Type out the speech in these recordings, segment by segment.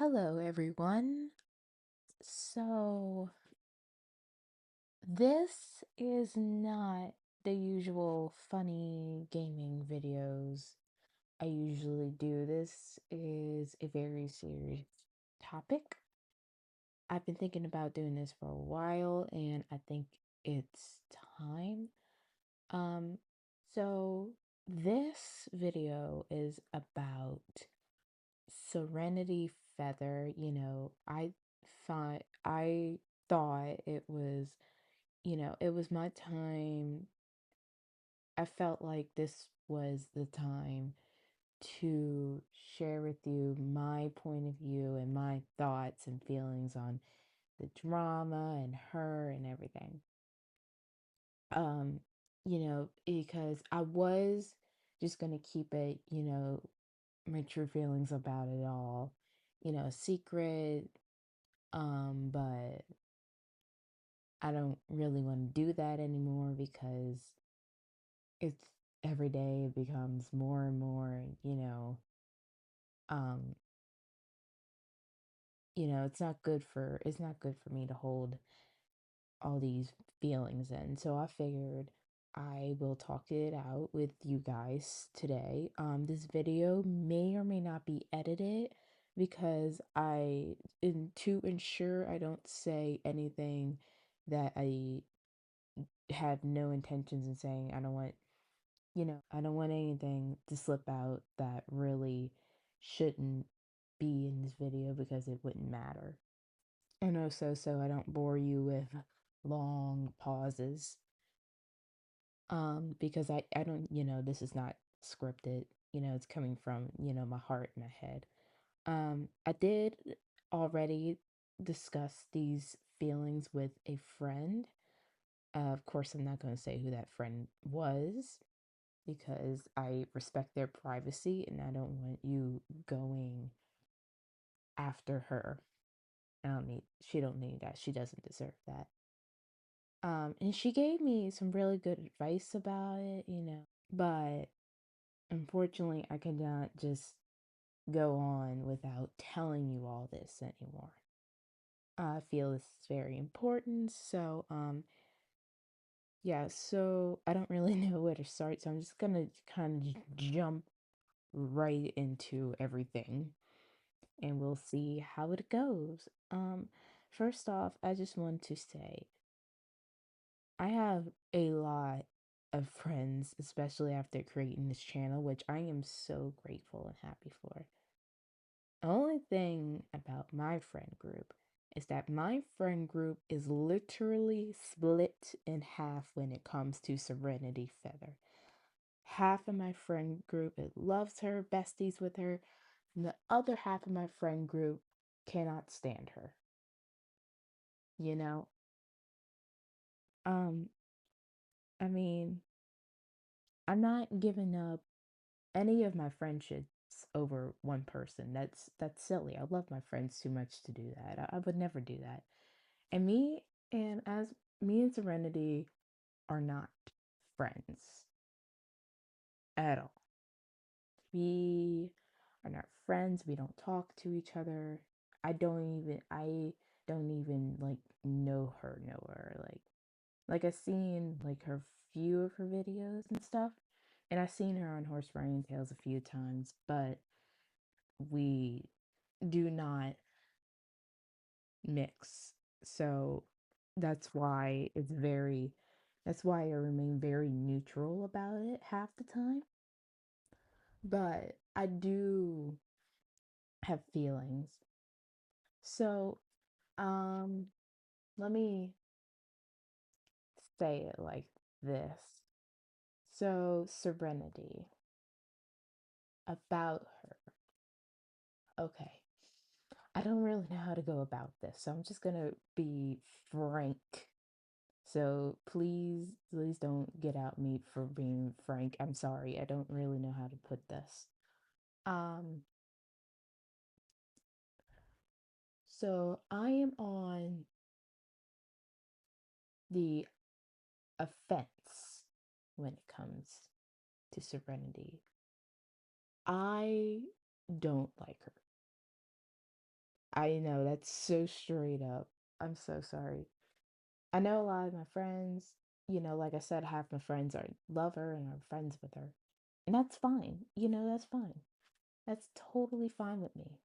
Hello, everyone. So, this is not the usual funny gaming videos I usually do. This is a very serious topic. I've been thinking about doing this for a while, and I think it's time. Um, so this video is about Serenity Feather. I thought it was, it was my time. I felt like this was the time to share with you my point of view and my thoughts and feelings on the drama and her and everything. Um, because I was just gonna keep it, my true feelings about it all, secret. But I don't really want to do that anymore because it's every day it becomes more and more, um, it's not good for me to hold all these feelings in. So I figured I will talk it out with you guys today. This video may or may not be edited because to ensure I don't say anything that I have no intentions in saying. I don't want anything to slip out that really shouldn't be in this video because it wouldn't matter. And also, I don't bore you with long pauses. Because I don't, this is not scripted, it's coming from, my heart and my head. I did already discuss these feelings with a friend. Of course, I'm not going to say who that friend was because I respect their privacy and I don't want you going after her. She don't need that. She doesn't deserve that. And she gave me some really good advice about it, but unfortunately, I cannot just go on without telling you all this anymore. I feel this is very important, so yeah, so I don't really know where to start, so I'm just gonna kind of jump right into everything and we'll see how it goes. First off, I just want to say I have a lot of friends, especially after creating this channel, which I am so grateful and happy for. The only thing about my friend group is that my friend group is literally split in half when it comes to Serenity Feather. Half of my friend group loves her, besties with her, and the other half of my friend group cannot stand her. You know, um, I mean, I'm not giving up any of my friendships over one person. That's silly. I love my friends too much to do that. I would never do that. And me and Serenity are not friends at all. We are not friends. We don't talk to each other. I don't even like know her. Like I've seen like her few of her videos and stuff. And I've seen her on Horse Riding Tales a few times, but we do not mix. So that's why that's why I remain very neutral about it half the time. But I do have feelings. So, um, let me say it like this. So, Serenity, about her. Okay. I don't really know how to go about this, so I'm just gonna be frank. So please don't get at me for being frank. I'm sorry. I don't really know how to put this. Um, so I am on the offense when it comes to Serenity. I don't like her. I know that's so straight up. I'm so sorry. I know a lot of my friends, like I said, half my friends are love her and are friends with her. And that's fine. That's fine. That's totally fine with me.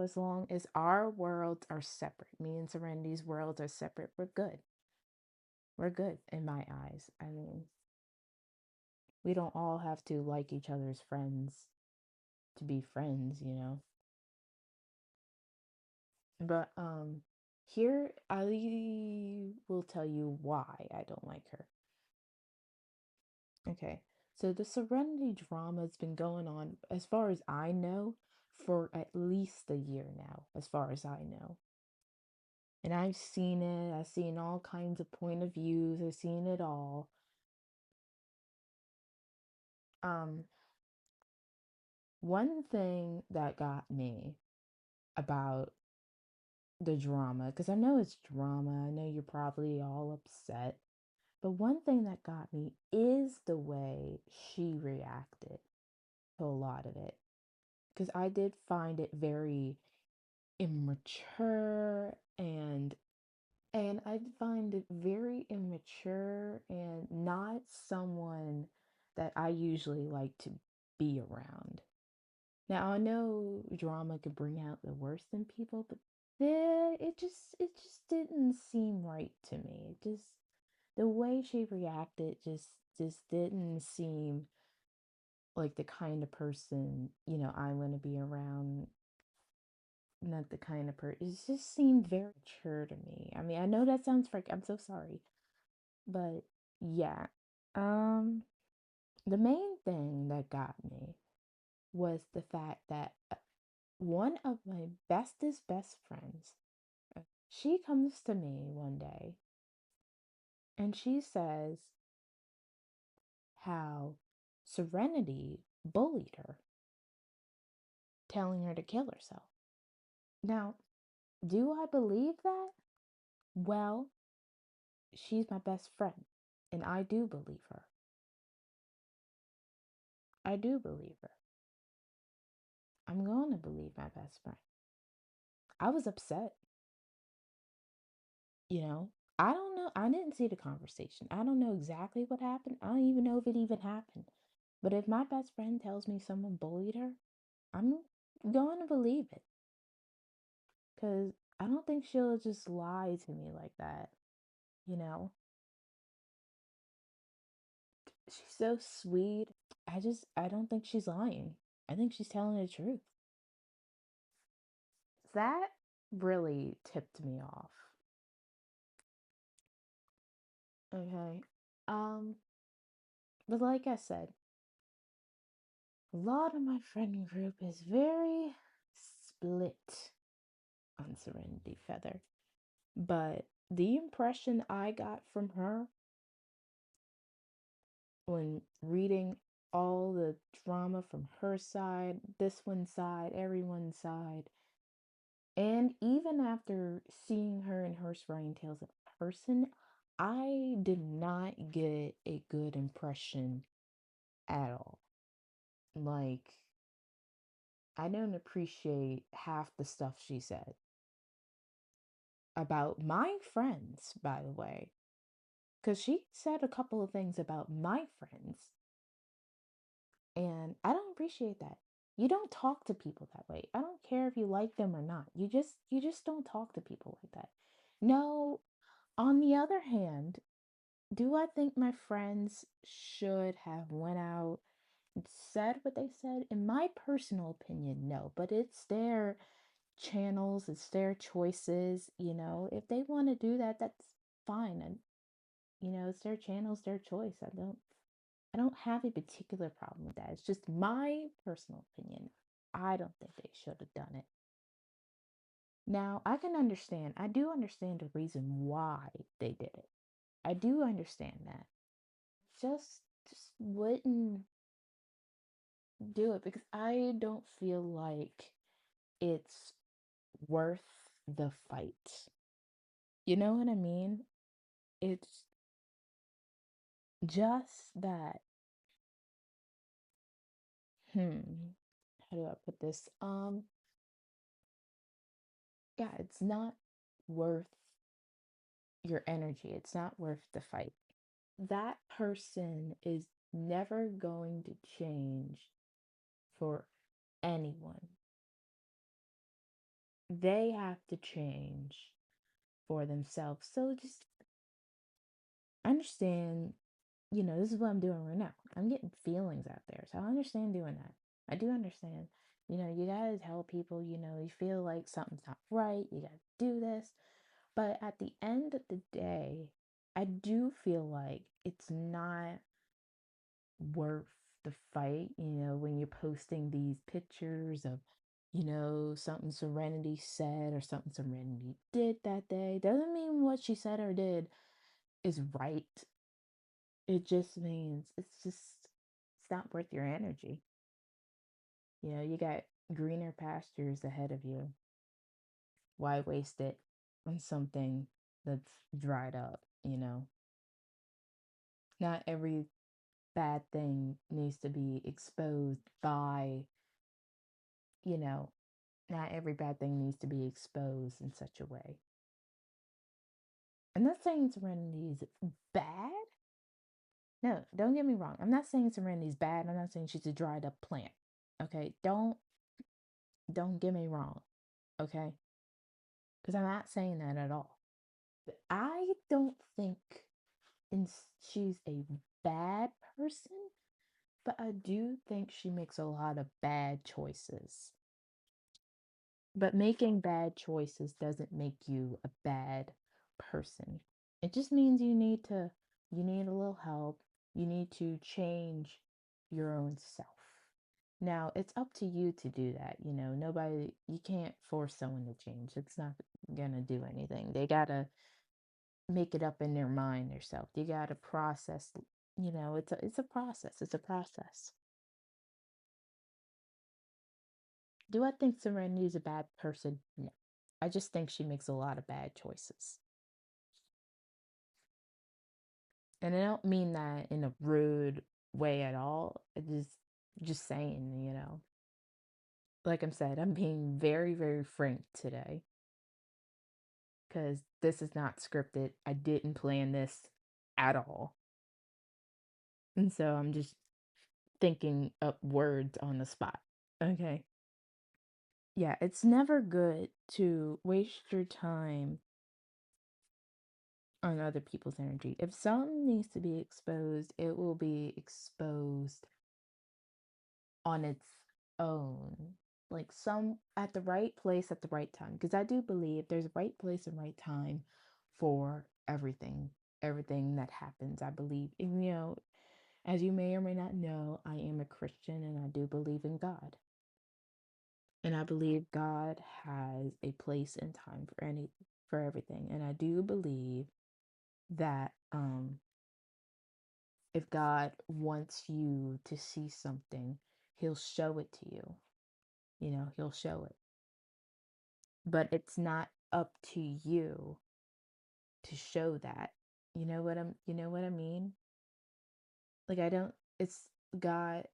As long as our worlds are separate, me and Serenity's worlds are separate, we're good. We're good in my eyes. I mean, we don't all have to like each other's friends to be friends. But here I will tell you why I don't like her. Okay. So the Serenity drama has been going on, as far as I know, for at least a year now, as far as I know. And I've seen it. I've seen all kinds of point of views. I've seen it all. Um, One thing that got me about the drama, because I know it's drama, I know you're probably all upset, but one thing that got me is the way she reacted to a lot of it. Because I did find it very immature and I find it very immature and not someone that I usually like to be around. Now I know drama could bring out the worst in people, but it just didn't seem right to me. It just the way she reacted just didn't seem like the kind of person, I want to be around. Not the kind of person. It just seemed very mature to me. I mean, I know that sounds freak. I'm so sorry. But yeah. Um the main thing that got me was the fact that one of my bestest best friends, she comes to me one day and she says how Serenity bullied her, telling her to kill herself. Now, do I believe that? Well, she's my best friend, and I do believe her. I do believe her. I'm going to believe my best friend. I was upset, you know. I don't know. I didn't see the conversation. I don't know exactly what happened. I don't even know if it even happened. But if my best friend tells me someone bullied her, I'm going to believe it. Because I don't think she'll just lie to me like that, you know. She's so sweet. I don't think she's lying. I think she's telling the truth. That really tipped me off. Okay. Um, but like I said, a lot of my friend group is very split on Serenity Feather. But the impression I got from her when reading all the drama from her side, this one's side, everyone's side, and even after seeing her in Horse Riding Tales in person, I did not get a good impression at all. Like, I don't appreciate half the stuff she said about my friends, by the way, because she said a couple of things about my friends, and I don't appreciate that. You don't talk to people that way. I don't care if you like them or not. You just don't talk to people like that. No, on the other hand, do I think my friends should have went out and said what they said? In my personal opinion, no, but it's their channels, it's their choices. If they want to do that, that's fine. And it's their channels, their choice. I don't have a particular problem with that. It's just my personal opinion. I don't think they should have done it. Now, I can understand. I do understand the reason why they did it. I do understand that. Just wouldn't do it because I don't feel like it's worth the fight. You know what I mean? It's just that, how do I put this? Yeah, it's not worth your energy. It's not worth the fight. That person is never going to change for anyone. They have to change for themselves. So just understand, this is what I'm doing right now. I'm getting feelings out there. So I understand doing that. I do understand. You gotta tell people, you feel like something's not right. You gotta do this. But at the end of the day, I do feel like it's not worth the fight, when you're posting these pictures of, something Serenity said or something Serenity did that day. Doesn't mean what she said or did is right. It just means it's not worth your energy. You got greener pastures ahead of you. Why waste it on something that's dried up, Not every bad thing needs to be exposed by, you know, not every bad thing needs to be exposed in such a way. I'm not saying Serenity is bad. No, don't get me wrong. I'm not saying Serenity is bad. I'm not saying she's a dried up plant. Okay? Don't get me wrong. Okay? Because I'm not saying that at all. But I don't think she's a bad person, but I do think she makes a lot of bad choices. But making bad choices doesn't make you a bad person. It just means you need a little help. You need to change your own self. Now, it's up to you to do that. You can't force someone to change. It's not gonna do anything. They gotta make it up in their mind themselves. You gotta process, it's a process. It's a process. Do I think Serenity is a bad person? No. I just think she makes a lot of bad choices. And I don't mean that in a rude way at all. Just saying, Like I said, I'm being very, very frank today because this is not scripted. I didn't plan this at all. And so I'm just thinking up words on the spot. Okay. Yeah, it's never good to waste your time on other people's energy. If something needs to be exposed, it will be exposed on its own. Like some at the right place at the right time. Because I do believe there's a right place and right time for everything that happens. I believe, and, as you may or may not know, I am a Christian and I do believe in God. And I believe God has a place and time for everything. And I do believe that if God wants you to see something, he'll show it to you. He'll show it. But it's not up to you to show that. You know what I mean? Like I don't it's God,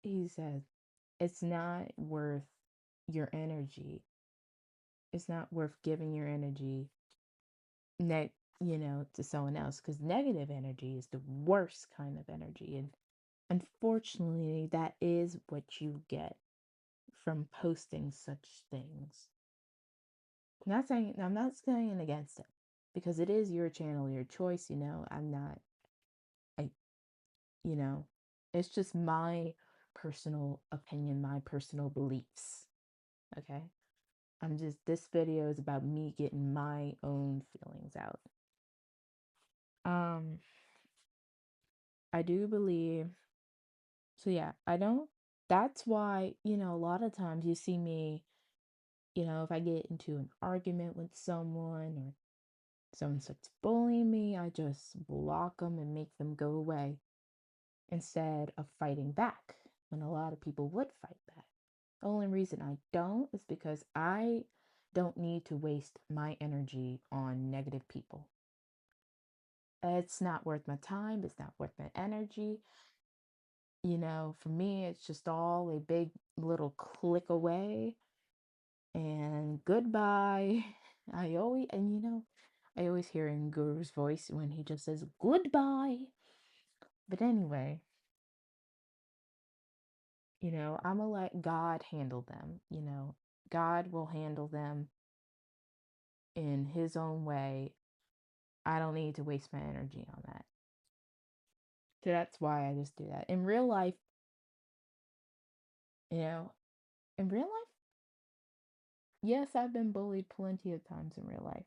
he says, it's not worth your energy. It's not worth giving your energy ne- to someone else because negative energy is the worst kind of energy. And unfortunately, that is what you get from posting such things. I'm not saying against it because it is your channel, your choice. I'm not. I. You know, it's just my personal opinion, my personal beliefs. Okay. This video is about me getting my own feelings out. Um, I do believe, so yeah, I don't, that's why, a lot of times you see me, if I get into an argument with someone or someone starts bullying me, I just block them and make them go away instead of fighting back when a lot of people would fight back. The only reason I don't is because I don't need to waste my energy on negative people. It's not worth my time, it's not worth my energy. For me, it's just all a big little click away, and goodbye. I always hear in Guru's voice when he just says goodbye. But anyway, I'm gonna let God handle them. God will handle them in his own way. I don't need to waste my energy on that. So that's why I just do that. In real life, you know, in real life, yes, I've been bullied plenty of times in real life.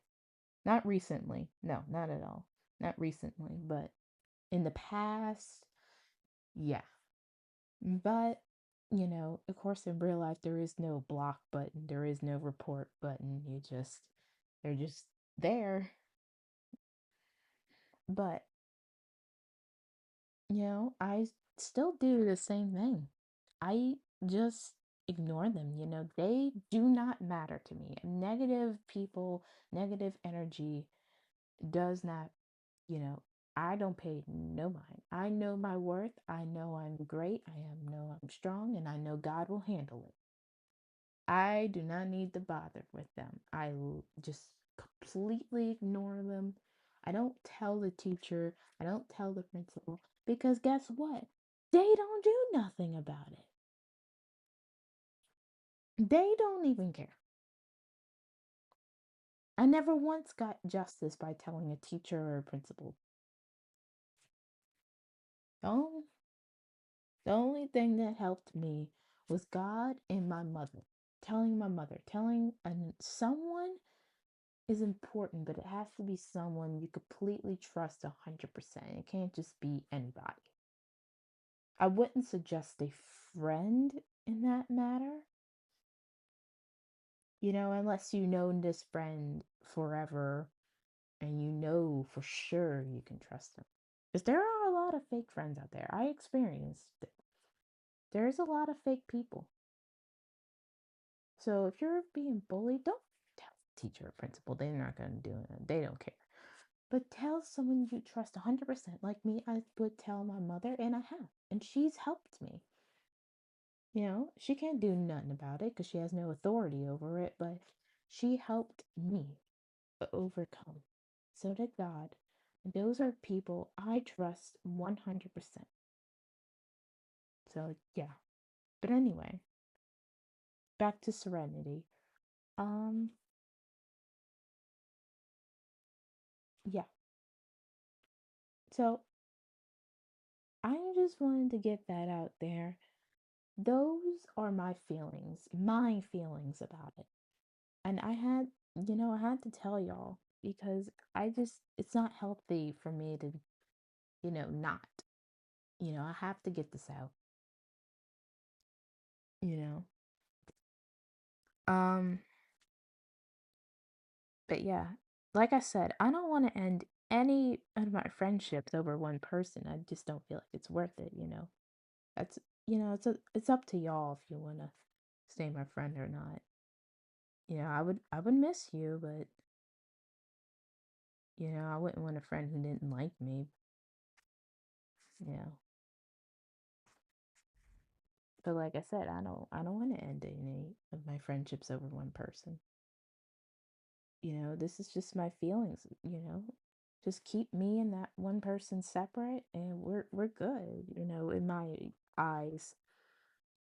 Not recently. No, not at all. Not recently, but in the past, yeah. But, of course, in real life, there is no block button, there is no report button. They're just there. But, I still do the same thing. I just ignore them. They do not matter to me. Negative people, negative energy does not, you know, I don't pay no mind. I know my worth. I know I'm great. Know I'm strong, and I know God will handle it. I do not need to bother with them. Just completely ignore them. I don't tell the teacher. I don't tell the principal because guess what? They don't do nothing about it. They don't even care. I never once got justice by telling a teacher or a principal. Oh, the only thing that helped me was God and my mother. Telling my mother, telling someone is important, but it has to be someone you completely trust 100%. It can't just be anybody. I wouldn't suggest a friend in that matter, unless you know this friend forever and you know for sure you can trust them. Because there are a lot of fake friends out there. I experienced it. There's a lot of fake people. So if you're being bullied, don't tell the teacher or principal. They're not going to do it. They don't care. But tell someone you trust 100%. Like me, I would tell my mother, and I have. And she's helped me. She can't do nothing about it because she has no authority over it, but she helped me overcome. So did God. And those are people I trust 100%. So, yeah. But anyway, back to Serenity. Um, yeah. So, I just wanted to get that out there. Those are my feelings about it. And I had to tell y'all because it's not healthy for me to, not. I have to get this out, you know. Um, but yeah, like I said, I don't want to end any of my friendships over one person. I just don't feel like it's worth it. That's, it's up to y'all if you want to stay my friend or not. I would miss you, but I wouldn't want a friend who didn't like me. Yeah. But like I said, I don't want to end any of my friendships over one person. This is just my feelings. Just keep me and that one person separate and we're good, in my eyes.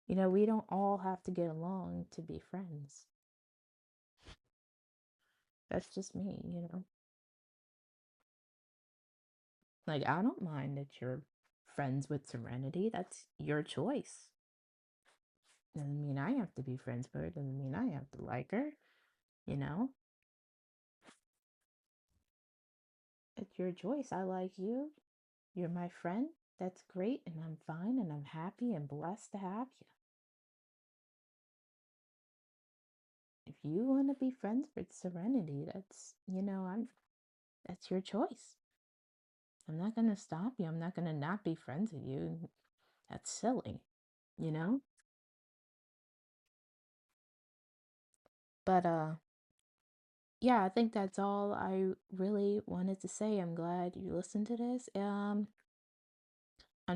We don't all have to get along to be friends. That's just me. Like I don't mind that you're friends with Serenity. That's your choice. Doesn't mean I have to be friends with her. Doesn't mean I have to like her. You know, it's your choice. I like you. You're my friend. That's great. And I'm fine. And I'm happy and blessed to have you. If you want to be friends with Serenity, that's your choice. I'm not going to stop you. I'm not going to not be friends with you. That's silly, you know? But, yeah, I think that's all I really wanted to say. I'm glad you listened to this. I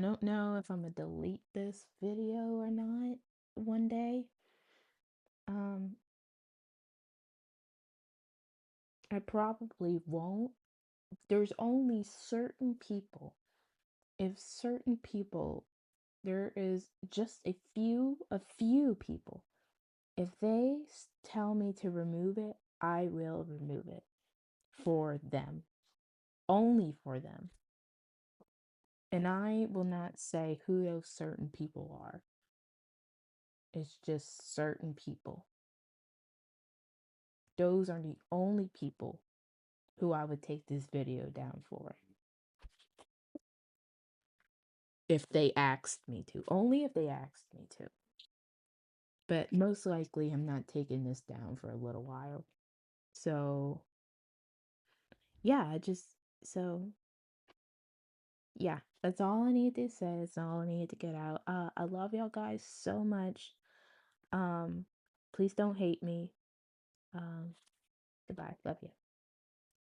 don't know if I'm gonna delete this video or not one day. Um, I probably won't. There's only certain people. If certain people, there is just a few people. If they tell me to remove it, I will remove it for them, only for them. And I will not say who those certain people are. It's just certain people. Those are the only people who I would take this video down for. If they asked me to. Only if they asked me to. But most likely, I'm not taking this down for a little while. So, yeah, so, yeah, that's all I need to say. That's all I need to get out. I love y'all guys so much. Um, please don't hate me. Um, Goodbye. Love you.